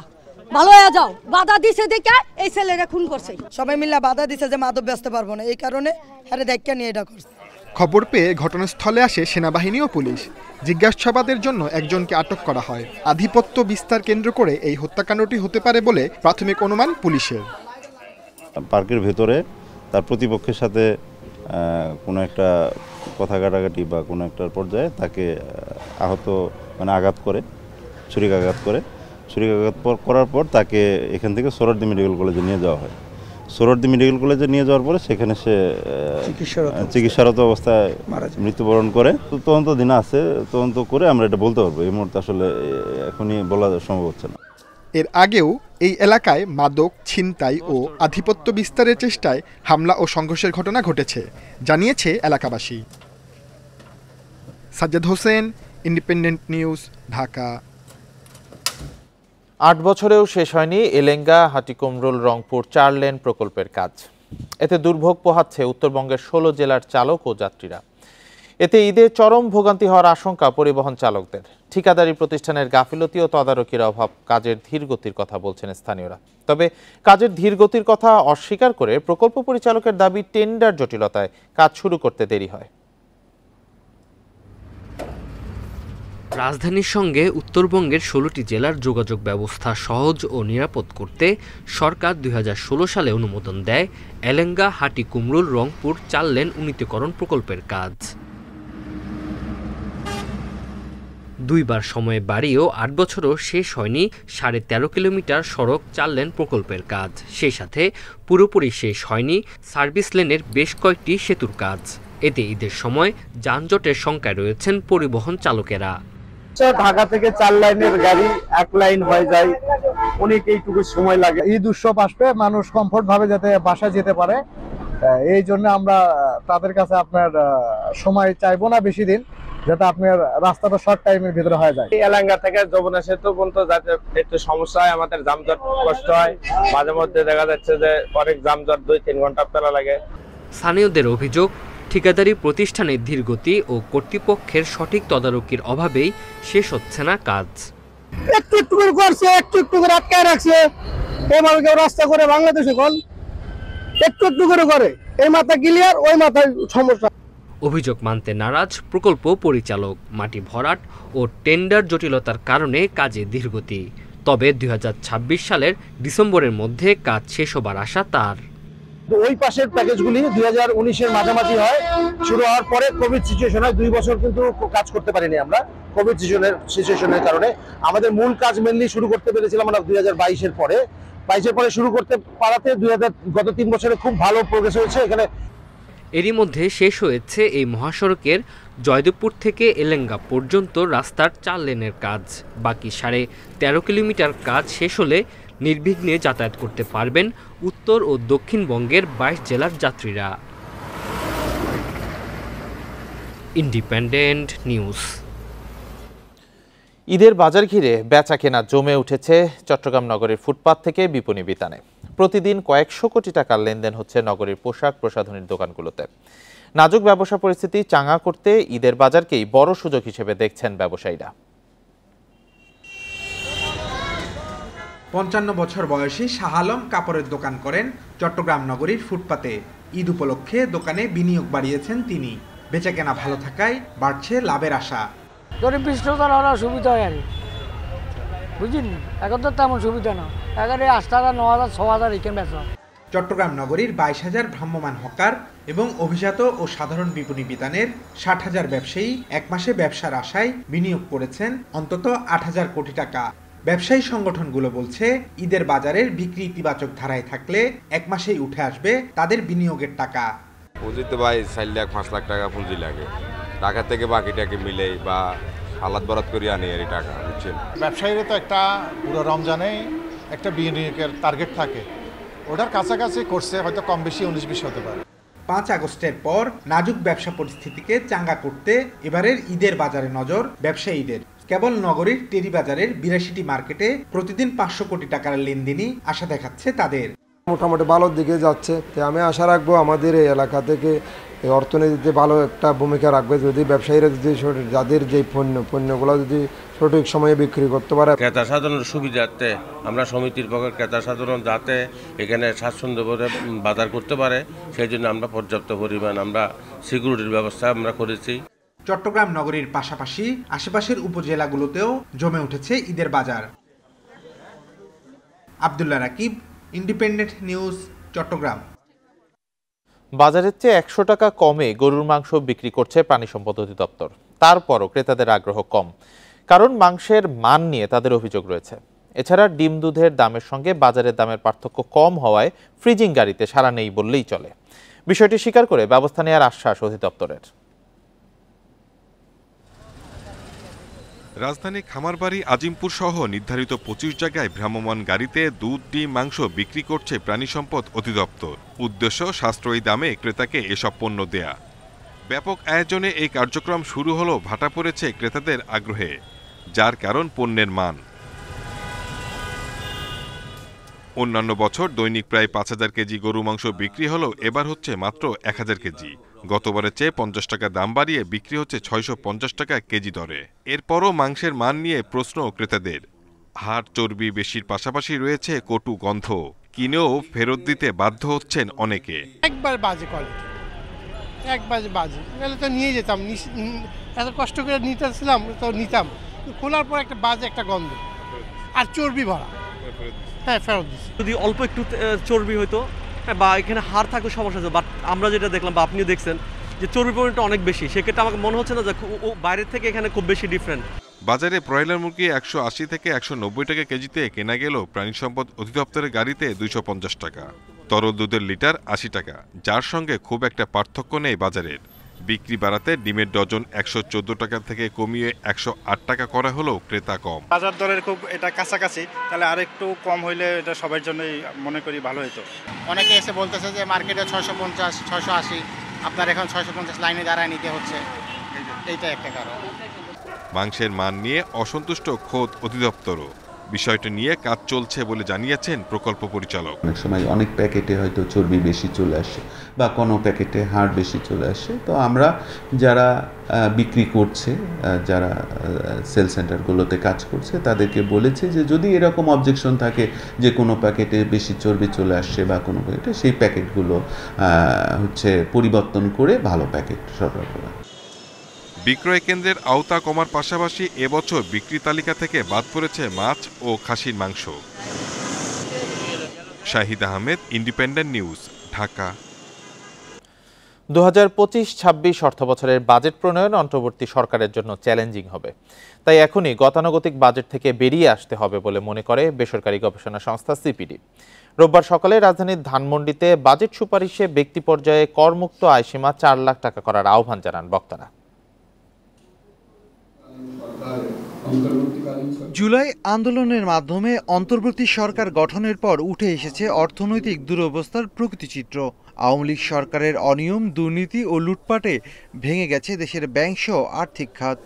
ভালো হয়ে যাও। বাধা দিছে দেখে এই ছেলেরা খুন করছে। সবাই মিলে বাধা দিছে যে মাদক বেচতে পারবো না, এই কারণে আরে দেখা নিয়ে এটা করছে। খবর পেয়ে ঘটনাস্থলে আসে সেনাবাহিনী ও পুলিশ। জিজ্ঞাসাবাদের জন্য একজনকে আটক করা হয়। আধিপত্য বিস্তার কেন্দ্র করে এই হত্যাকাণ্ডটি হতে পারে বলে প্রাথমিক অনুমান পুলিশের। পার্কের ভেতরে তার প্রতিপক্ষের সাথে কোনো একটা কথা কাটাকাটি বা কোনো একটা পর্যায়ে তাকে আঘাত করে, ছুরিকাঘাত করার পর তাকে এখান থেকে সোহরাওয়ার্দী মেডিকেল কলেজে নিয়ে যাওয়া হয়। সোহরাওয়ার্দী মেডিকেল কলেজে নিয়ে যাওয়ার পরে সেখানে সে চিকিৎসারত অবস্থায় মৃত্যুবরণ করে। তদন্তাধীন আছে, তদন্ত করে আমরা এটা বলতে পারবো। এই মুহূর্তে আসলে এখনই বলা সম্ভব হচ্ছে না। এর আগেও এই এলাকায় মাদক, ছিনতাই ও আধিপত্য বিস্তারের চেষ্টায় হামলা ও সংঘর্ষের ঘটনা ঘটেছে, জানিয়েছে এলাকাবাসী। Sajjad Hossain, independent News, Dhaka. 8 বছরেও শেষ হয়নি এলেঙ্গা হাটিকুমরুল রংপুর 4 লেন প্রকল্পের কাজ। এতে দুর্ভোগ পোহাচ্ছে উত্তরবঙ্গের 16 জেলার চালক ও যাত্রীরা। এতে ঈদে চরম ভোগান্তি হওয়ার আশঙ্কা পরিবহন চালকদের। ঠিকাদারি প্রতিষ্ঠানের গাফিলতি ও তদারকির অভাব, কাজের ধীর গতির কথা বলছেন স্থানীয়রা। তবে কাজের ধীর গতির কথা অস্বীকার করে প্রকল্প পরিচালকের দাবি, টেন্ডার জটিলতায় কাজ শুরু করতে দেরি হয়। রাজধানীর সঙ্গে উত্তরবঙ্গের 16টি জেলার যোগাযোগ ব্যবস্থা সহজ ও নিরাপদ করতে সরকার 2016 সালে অনুমোদন দেয় এলেঙ্গা হাটিকুমরুল রংপুর 4 লেন উন্নীতকরণ প্রকল্পের কাজ। 2 বার সময় বাড়িয়েও 8 বছরও শেষ হয়নি 13.5 কিলোমিটার সড়ক 4 লেন প্রকল্পের কাজ। সেই সাথে পুরোপুরি শেষ হয়নি সার্ভিস লেনের বেশ কয়েকটি সেতুর কাজ। এতে ঈদের সময় যানজটের শঙ্কায় রয়েছেন পরিবহন চালকেরা। ঢাকা থেকে 4 লাইনের গাড়ি 1 লাইন হয়ে যায়, অনেক এইটুকু সময় লাগে। ঈদ উৎসব আসবে, মানুষ কমফোর্ট ভাবে যাতে বাসায় যেতে পারে, এই জন্য আমরা তাদের কাছে আপনার সময় চাইবো না বেশি দিন, যাতে আপনার রাস্তাটা শর্ট টাইমের ভিতরে হয়ে যায়। এলাঙ্গা থেকে যমুনা সেতু পর্যন্ত যাতে একটু সমস্যা হয়, আমাদের যানজট কষ্ট হয়, মাঝে মধ্যে দেখা যাচ্ছে যে অনেক যানজট 2-3 ঘন্টা পেলা লাগে। স্থানীয়দের অভিযোগ, ঠিকাদারি প্রতিষ্ঠানের ধীরগতি ও কর্তৃপক্ষের সঠিক তদারকির অভাবেই শেষ হচ্ছে না কাজ। একটু একটু করে করছে, একটু একটু করে আটকায় রাখছে। এভাবে কেউ রাস্তা করে বাংলাদেশে কোন একটু একটু করে এই মাথা ক্লিয়ার, ওই মাথায় সমস্যা। অভিযোগ মানতে নারাজ প্রকল্প পরিচালক। মাটি ভরাট ও টেন্ডার জটিলতার কারণে কাজে ধীরগতি। তবে 2026 সালের ডিসেম্বরের মধ্যে কাজ শেষ হবার আশা তার। ওই পাশের প্যাকেজগুলি 2019-এর মাঝামাঝি হয়, শুরু হওয়ার পরে কোভিড সিচুয়েশন হয়। 2 বছর কিন্তু কাজ করতে পারিনি আমরা কোভিড সিচুয়েশনের কারণে। আমাদের মূল কাজ মেনলি শুরু করতে পেরেছিলাম আমরা 2022-এর পরে। 22-এর পরে শুরু করতে পারাতে গত 3 বছরে খুব ভালো প্রোগ্রেস হয়েছে এখানে। এরই মধ্যে শেষ হয়েছে এই মহাসড়কের জয়দেবপুর থেকে এলেঙ্গা পর্যন্ত রাস্তার 4 লেনের কাজ। বাকি 13.5 কিলোমিটার কাজ শেষ হলে নির্বিঘ্নে যাতায়াত করতে পারবেন উত্তর ও দক্ষিণবঙ্গের 22 জেলার যাত্রীরা। Independent news. ঈদের বাজার ঘিরে বেচা কেনা জমে উঠেছে চট্টগ্রাম নগরের ফুটপাত থেকে বিপণী বিতানে। প্রতিদিন কয়েকশো কোটি টাকার লেনদেন হচ্ছে নগরীর পোশাক প্রসাধনীর দোকানগুলোতে। নাজুক ব্যবসা পরিস্থিতি চাঙা করতে ঈদের বাজারকেই বড় সুযোগ হিসেবে দেখছেন ব্যবসায়ীরা। 55 বছর বয়সী শাহ আলম কাপড়ের দোকান করেন চট্টগ্রাম নগরীর ফুটপাতে। ঈদ উপলক্ষে দোকানে বিনিয়োগ বাড়িয়েছেন তিনি। বেচাকেনা ভালো থাকায় বাড়ছে লাভের আশা। গরিব বিষ্ণুতার হওয়ার সুবিধা হয় আর বুঝলেন, এখন তো তেমন সুবিধা না। এখানে 8,000, 9,000, 6,000 এখানে বেচা। চট্টগ্রাম নগরীর 22,000 ভ্রাম্যমাণ হকার এবং অভিজাত ও সাধারণ বিপণী বিতানের 60,000 ব্যবসায়ী 1 মাসে ব্যবসার আশায় বিনিয়োগ করেছেন অন্তত 8,000 কোটি টাকা। ব্যবসায়ী সংগঠনগুলো বলছে, ঈদের বাজারের বিক্রি ইতিবাচক ধারায় থাকলে 1 মাসেই উঠে আসবে তাদের বিনিয়োগের টাকা। পুঁজিতে ভাই 4 লাখ 5 লাখ টাকা পুঁজি লাগে, টাকা থেকে বাকিটাকে মিলে বা হালাত বরাত করে আনি এই টাকা, বুঝছেন। ব্যবসায়ীরা তো একটা পুরো রমজানে একটা বিনিয়োগের টার্গেট থাকে, ওটার কাছাকাছি করছে, হয়তো কম বেশি 19-20 হতে পারে। 5 আগস্টের পর নাজুক ব্যবসা পরিস্থিতিকে চাঙ্গা করতে এবারের ঈদের বাজারে নজর ব্যবসায়ীদের। কেবল নগরীর টেরি বাজারের 82টি মার্কেটে প্রতিদিন 500 কোটি টাকার লেনদেনই আশা দেখাচ্ছে তাদের। মোটামুটি ভালোর দিকে যাচ্ছে। আমি আশা রাখবো আমাদের এই এলাকা থেকে অর্থনীতিতে ভালো একটা ভূমিকা রাখবে যদি ব্যবসায়ীরা যদি যাদের যে পণ্যগুলো যদি সঠিক সময়ে বিক্রি করতে পারে। ক্রেতা সাধারণের সুবিধার্থে আমরা সমিতির পক্ষে ক্রেতা সাধারণ যাতে এখানে স্বাচ্ছন্দ্য করে বাজার করতে পারে, সেই জন্য আমরা পর্যাপ্ত পরিমাণ আমরা সিকিউরিটির ব্যবস্থা আমরা করেছি। চট্টগ্রাম নগরীর পাশাপাশি আশেপাশের উপজেলাগুলোতেও জমে উঠেছে ঈদের বাজার। Abdullah Rakib, Independent News, Chattogram. বাজারের চেয়ে 100 টাকা কমে গরুর মাংস বিক্রি করছে প্রাণী সম্পদ অধিদপ্তর। তারপরও ক্রেতাদের আগ্রহ কম, কারণ মাংসের মান নিয়ে তাদের অভিযোগ রয়েছে। এছাড়া ডিম দুধের দামের সঙ্গে বাজারের দামের পার্থক্য কম হওয়ায় ফ্রিজিং গাড়িতে সাড়া নেই বললেই চলে। বিষয়টি স্বীকার করে ব্যবস্থা নেওয়ার আশ্বাস অধিদপ্তরের। রাজধানী খামারবাড়ি, আজিমপুর সহ নির্ধারিত 25 জায়গায় ভ্রাম্যমাণ গাড়িতে দুধ, ডিম, মাংস বিক্রি করছে প্রাণী সম্পদ অধিদপ্তর। উদ্দেশ্য সাশ্রয়ী দামে ক্রেতাকে এসব পণ্য দেয়া। ব্যাপক আয়োজনে এই কার্যক্রম শুরু হলো ভাটা পড়েছে ক্রেতাদের আগ্রহে, যার কারণ পণ্যের মান। অন্যান্য বছর দৈনিক প্রায় ৫,০০০ কেজি গরু মাংস বিক্রি হলেও এবার হচ্ছে মাত্র ১,০০০ কেজি। গতবারের চেয়ে ৫০ টাকা দাম বাড়িয়ে বিক্রি হচ্ছে ৬৫০ টাকা কেজি দরে। এরপরও মাংসের মান নিয়ে প্রশ্ন ক্রেতাদের। হাড় চর্বি বেশির পাশাপাশি রয়েছে কটু গন্ধ, কিনেও ফেরত দিতে বাধ্য হচ্ছেন অনেকে। একবার বাজে কোয়ালিটি, একবার বাজে, এগুলো তো নিয়ে যেতাম, এত কষ্ট করে নিতেছিলাম তো নিতাম, খোলার পর একটা বাজে একটা গন্ধ আর চর্বি ভরা। হ্যাঁ, ফেরত দিচ্ছি। যদি অল্প একটু চর্বি হতো বা এখানে হাড় থাকলে সমস্যা হতো, বাট আমরা যেটা দেখলাম বা আপনিও দেখছেন যে চর্বি পরিমাণটা অনেক বেশি, সেক্ষেত্রে আমাকে মনে হচ্ছে না যে বাইরের থেকে এখানে খুব বেশি ডিফারেন্ট। বাজারে ব্রয়লার মুরগি ১৮০ থেকে ১৯০ টাকা কেজিতে কেনা গেলেও প্রাণী সম্পদ অধিদপ্তরের গাড়িতে ২৫০ টাকা। তরল দুধের লিটার ৮০ টাকা, যার সঙ্গে খুব একটা পার্থক্য নেই বাজারের। বিক্রি বাড়াতে ডিমের ডজন ১১৪ টাকা থেকে কমিয়ে ১০৮ টাকা করা হলেও ক্রেতা কম। বাজার দরের খুব এটা কাছাকাছি, তাহলে আরেকটু কম হইলে এটা সবার জন্যই মনে করি ভালো হতো। অনেকে এসে বলতেছে যে মার্কেটে ৬৫০, ৬৮০, আপনার এখন ৬৫০ লাইনে দাঁড়ায় নিতে হচ্ছে, এইটা একটা কারণ। মাংসের মান নিয়ে অসন্তুষ্ট খোদ অধিদপ্তরও। বিষয়টা নিয়ে কাজ চলছে বলে জানিয়েছেন প্রকল্প পরিচালক। অনেক সময় অনেক প্যাকেটে হয়তো চর্বি বেশি চলে আসে বা কোনো প্যাকেটে হাড় বেশি চলে আসে, তো আমরা যারা বিক্রি করছে, যারা সেল সেন্টারগুলোতে কাজ করছে, তাদেরকে বলেছে যে যদি এরকম অবজেকশন থাকে যে কোনো প্যাকেটে বেশি চর্বি চলে আসছে বা কোনো প্যাকেটে, সেই প্যাকেটগুলো পরিবর্তন করে ভালো প্যাকেট সরবরাহ করা। বিক্রয় কেন্দ্রের আওতা কমার পাশাপাশি এবছর বিক্রি তালিকা থেকে বাদ পড়েছে মাছ ও খাসির মাংস। Shahid Ahmed, independent News, Dhaka. ২০২৫-২৬ অর্থবছরের বাজেট প্রণয়ন অন্তর্বর্তী সরকারের জন্য চ্যালেঞ্জিং হবে। তাই এখনই গতানুগতিক বাজেট থেকে বেরিয়ে আসতে হবে বলে মনে করে বেসরকারি গবেষণা সংস্থা সিপিডি। রোববার সকালে রাজধানীর ধানমন্ডিতে বাজেট সুপারিশে ব্যক্তি পর্যায়ে করমুক্ত আয়সীমা ৪ লাখ টাকা করার আহ্বান জানান বক্তারা। জুলাই আন্দোলনের মাধ্যমে অন্তর্বর্তী সরকার গঠনের পর উঠে এসেছে অর্থনৈতিক দুরবস্থার প্রকৃতিচিত্র। আওয়ামী লীগ সরকারের অনিয়ম, দুর্নীতি ও লুটপাটে ভেঙে গেছে দেশের ব্যাংকসহ আর্থিক খাত।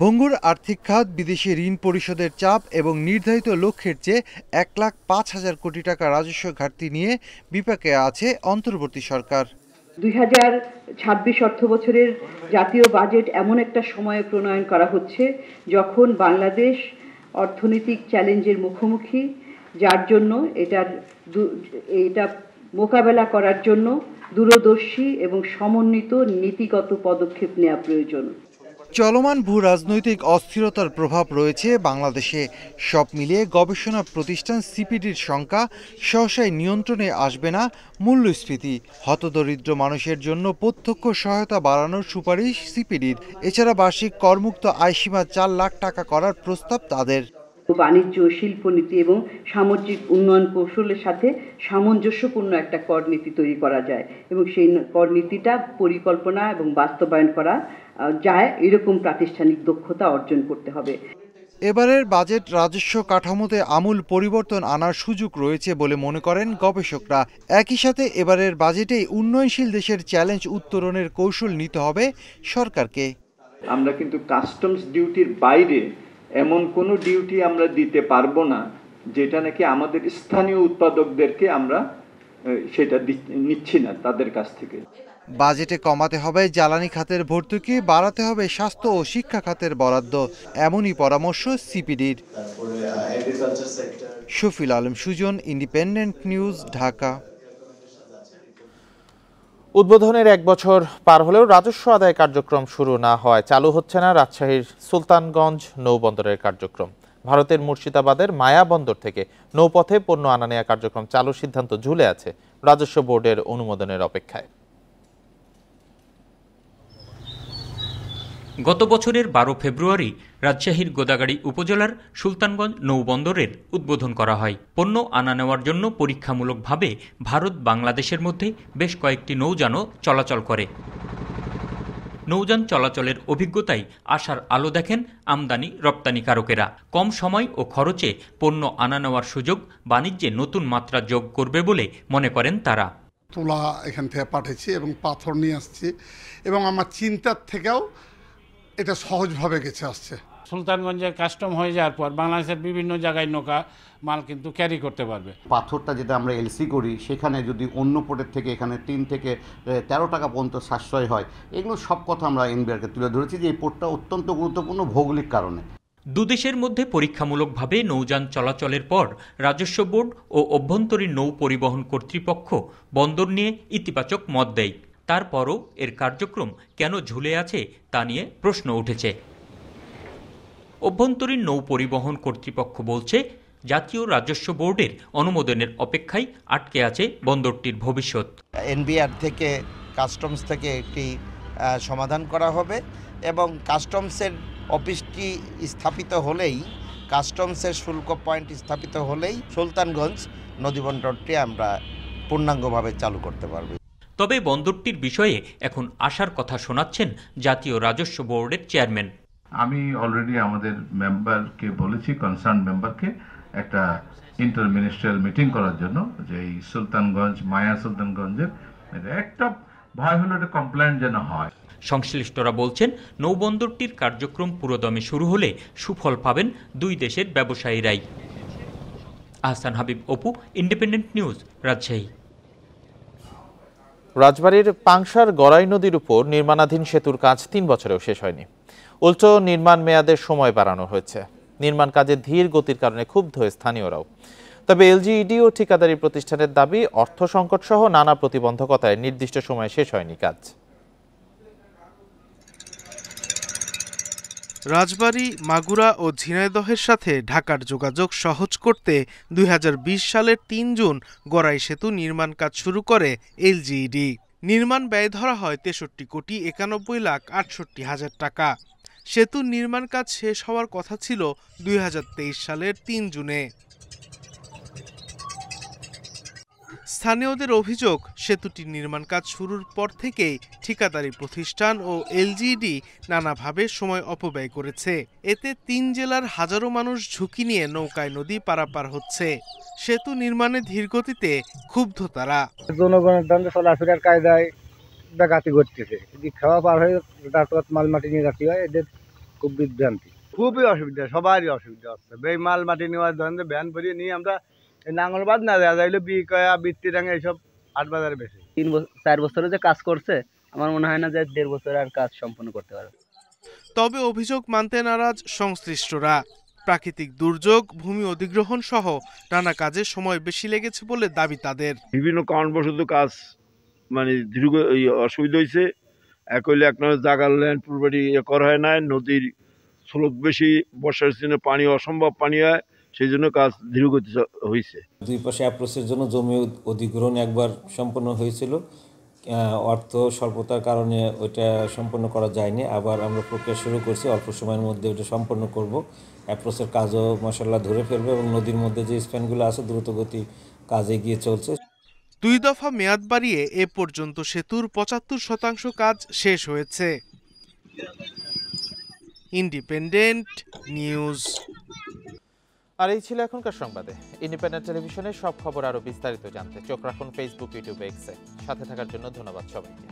ভঙ্গুর আর্থিক খাত, বিদেশি ঋণ পরিশোধের চাপ এবং নির্ধারিত লক্ষ্যের চেয়ে ১,৫,০০০ কোটি টাকা রাজস্ব ঘাটতি নিয়ে বিপাকে আছে অন্তর্বর্তী সরকার। ২০২৬ অর্থবছরের জাতীয় বাজেট এমন একটা সময়ে প্রণয়ন করা হচ্ছে যখন বাংলাদেশ অর্থনৈতিক চ্যালেঞ্জের মুখোমুখি, যার জন্য এটা মোকাবেলা করার জন্য দূরদর্শী এবং সমন্বিত নীতিগত পদক্ষেপ নেওয়া প্রয়োজন। চলমান ভূ রাজনৈতিক অস্থিরতার প্রভাব রয়েছে বাংলাদেশে। সব মিলিয়ে গবেষণা প্রতিষ্ঠান সিপিডির শঙ্কা, সহসায় নিয়ন্ত্রণে আসবে না মূল্যস্ফীতি। হতদরিদ্র মানুষের জন্য প্রত্যক্ষ সহায়তা বাড়ানোর সুপারিশ সিপিডির। এছাড়া বার্ষিক করমুক্ত আয়সীমা ৪ লাখ টাকা করার প্রস্তাব তাদের। বাণিজ্য, শিল্পনীতি এবং সামুদ্রিক উন্নয়ন কৌশলের সাথে সামঞ্জস্যপূর্ণ একটা কর নীতি তৈরি করা যায় এবং সেই কর নীতিটা পরিকল্পনা এবং বাস্তবায়ন করা যায়, এরকম প্রাতিষ্ঠানিক দক্ষতা অর্জন করতে হবে। এবারের বাজেট রাজস্ব কাঠামোতে আমূল পরিবর্তন আনার সুযোগ রয়েছে বলে মনে করেন গবেষকরা। একই সাথে এবারের বাজেটে উন্নয়নশীল দেশের চ্যালেঞ্জ উত্তরণের কৌশল নিতে হবে সরকারকে। আমরা কিন্তু কাস্টমস ডিউটির বাইরে এমন কোনো ডিউটি আমরা দিতে পারবো না যেটা নাকি আমাদের স্থানীয় উৎপাদকদেরকে আমরা সেটা নিচ্ছি না তাদের কাছ থেকে। বাজেটে কমাতে হবে জ্বালানি খাতের ভর্তুকি, বাড়াতে হবে স্বাস্থ্য ও শিক্ষা খাতের বরাদ্দ, এমনই পরামর্শ সিপিডির। Shafil Alam Sujan, Independent News, Dhaka. উদ্বোধনের ১ বছর পার হলেও রাজস্ব আদায় কার্যক্রম শুরু না হওয়ায় চালু হচ্ছে না রাজশাহীর সুলতানগঞ্জ নৌবন্দরের কার্যক্রম। ভারতের মুর্শিদাবাদের মায়া বন্দর থেকে নৌপথে পণ্য আনা নেওয়া কার্যক্রম চালুর সিদ্ধান্ত ঝুলে আছে রাজস্ব বোর্ডের অনুমোদনের অপেক্ষায়। গত বছরের ১২ ফেব্রুয়ারি রাজশাহীর গোদাগাড়ী উপজেলার সুলতানগঞ্জ নৌবন্দরের উদ্বোধন করা হয়। পণ্য আনা নেওয়ার জন্য পরীক্ষামূলকভাবে ভারত বাংলাদেশের মধ্যে বেশ কয়েকটি নৌযানও চলাচল করে। নৌযান চলাচলের অভিজ্ঞতায় আশার আলো দেখেন আমদানি রপ্তানিকারকেরা। কম সময় ও খরচে পণ্য আনা নেওয়ার সুযোগ বাণিজ্যে নতুন মাত্রা যোগ করবে বলে মনে করেন তারা। তুলা এখান থেকে পাঠাচ্ছি এবং পাথর নিয়ে আসছি এবং আমার চিন্তার থেকেও এটা সহজভাবে গেছে আসছে। সুলতানগঞ্জের কাস্টম হয়ে যাওয়ার পর বাংলাদেশের বিভিন্ন জায়গায় নৌকা মাল কিন্তু ক্যারি করতে পারবে। পাথরটা যেটা আমরা এলসি করি সেখানে যদি অন্য পোর্টের থেকে এখানে 3 থেকে 13 টাকা পর্যন্ত সাশ্রয় হয়, এগুলো সব কথা আমরা এনবিআরকে তুলে ধরেছি যে এই পোর্টটা অত্যন্ত গুরুত্বপূর্ণ ভৌগোলিক কারণে। দুদেশের মধ্যে পরীক্ষামূলকভাবে নৌযান চলাচলের পর রাজস্ব বোর্ড ও অভ্যন্তরীণ নৌ পরিবহন কর্তৃপক্ষ বন্দর নিয়ে ইতিবাচক মত দেয়। তারপরও এর কার্যক্রম কেন ঝুলে আছে তা নিয়ে প্রশ্ন উঠেছে। অভ্যন্তরীণ নৌ পরিবহন কর্তৃপক্ষ বলছে, জাতীয় রাজস্ব বোর্ডের অনুমোদনের অপেক্ষায় আটকে আছে বন্দরটির ভবিষ্যৎ। এনবিআর থেকে কাস্টমস থেকে একটি সমাধান করা হবে এবং কাস্টমসের অফিসটি স্থাপিত হলেই, কাস্টমসের শুল্ক পয়েন্ট স্থাপিত হলেই সুলতানগঞ্জ নদীবন্দরটি আমরা পূর্ণাঙ্গভাবে চালু করতে পারব। তবে বন্দরটির বিষয়ে এখন আশার কথা শোনাচ্ছেন জাতীয় রাজস্ব বোর্ডের চেয়ারম্যান। আমি অলরেডি আমাদের মেম্বারকে বলেছি, কনসার্ন মেম্বারকে একটা ইন্টার মিনিস্ট্রিয়াল মিটিং করার জন্য, যে এই সুলতানগঞ্জ মায়া সুলতানগঞ্জের একটা ভয় হলো একটা কমপ্লেন্ট যেন হয়। সংশ্লিষ্টরা বলছেন, নৌবন্দরটির কার্যক্রম পুরোদমে শুরু হলে সুফল পাবেন দুই দেশের ব্যবসায়ীরাই। Ahsan Habib, Apu, Independent News, Rajshahi. রাজবাড়ীর পাংশার গড়াই নদীর উপর নির্মাণাধীন সেতুর কাজ 3 বছরেও শেষ হয়নি। উল্টো নির্মাণ মেয়াদের সময় বাড়ানো হয়েছে। নির্মাণ কাজে ধীর গতির কারণে ক্ষুব্ধ স্থানীয়রাও। তবে এলজিইডি ও ঠিকাদারি প্রতিষ্ঠানের দাবি, অর্থ সংকট সহ নানা প্রতিবন্ধকতায় নির্দিষ্ট সময়ে শেষ হয়নি কাজ। রাজবাড়ী, মাগুরা ও ঝিনাইদহের সাথে ঢাকার যোগাযোগ সহজ করতে 2020 সালের 3 জুন গড়াই সেতু নির্মাণ কাজ শুরু করে এলজিইডি। নির্মাণ ব্যয় ধরা হয় 63,91,68,000 টাকা। সেতুর নির্মাণ কাজ শেষ হওয়ার কথা ছিল 2023 সালের 3 জুনে। স্থানীয়দের অভিযোগ, সেতুটির নির্মাণ কাজ শুরুর পর থেকেই ঠিকাদারি প্রতিষ্ঠান ও এলজিইডি নানাভাবে সময় অপব্যয় করেছে। এতে 3 জেলার হাজারো মানুষ ঝুঁকি নিয়ে নৌকায় নদী পারাপার হচ্ছে। সেতু নির্মাণে ধীরগতিতে ক্ষুব্ধ তারা। জনগণের দান্দে চলাফেরার কায়দায় ব্যাঘাতি ঘটতেছে। খাওয়া পার হয়ে মাল মাটি নিয়ে যাচ্ছি হয়, এদের খুব বিভ্রান্তি, খুবই অসুবিধা, সবারই অসুবিধা হচ্ছে। এই মাল মাটি নেওয়ার ধরনের ভ্যান ভরিয়ে নিয়ে আমরা নাঙ্গলবাদ না দেওয়া যাইলে বিকয়া বৃত্তিরাঙে এইসব 8 বাজারে বেশি। 4 বছরে যে কাজ করছে, আমার মনে হয় না যে 1.5 বছর আর কাজ সম্পন্ন করতে পারবে। তবে অভিযোগ মানতে নারাজ সংশ্লিষ্টরা। প্রাকৃতিক দুর্যোগ, ভূমি অধিগ্রহণ সহ নানা কাজে সময় বেশি লেগেছে বলে দাবি তাদের। বিভিন্ন কারণবশত কাজ দীর্ঘ অসুবিধা হয়েছে। এক হইলে আপনার জাগার ল্যান্ড পুরোপুরি করা হয় না, নদীর স্রোত বেশি, বর্ষার সিজনে পানি অসম্ভব পানি হয়, সেই জন্য কাজ ধীরগতি হয়েছে। 2 পাশে অ্যাপ্রোচের জন্য জমি অধিগ্রহণ একবার সম্পন্ন হয়েছিল, অর্থ স্বল্পতার কারণে ওইটা সম্পন্ন করা যায়নি। আবার আমরা প্রক্রিয়া শুরু করছি, অল্প সময়ের মধ্যে ওটা সম্পন্ন করব। অ্যাপ্রোচের কাজও মাশাআল্লাহ ধরে ফেলবে এবং নদীর মধ্যে যে স্প্যানগুলো আছে দ্রুতগতি কাজ এগিয়ে চলছে। 2 দফা মেয়াদ বাড়িয়ে এ পর্যন্ত সেতুর 75% কাজ শেষ হয়েছে। Independent news. আর এই ছিল এখনকার সংবাদে। ইন্ডিপেন্ডেন্ট টেলিভিশনের সব খবর আরো বিস্তারিত জানতে চোখ রাখুন ফেসবুক, ইউটিউব, এক্সে। সাথে থাকার জন্য ধন্যবাদ সবাইকে।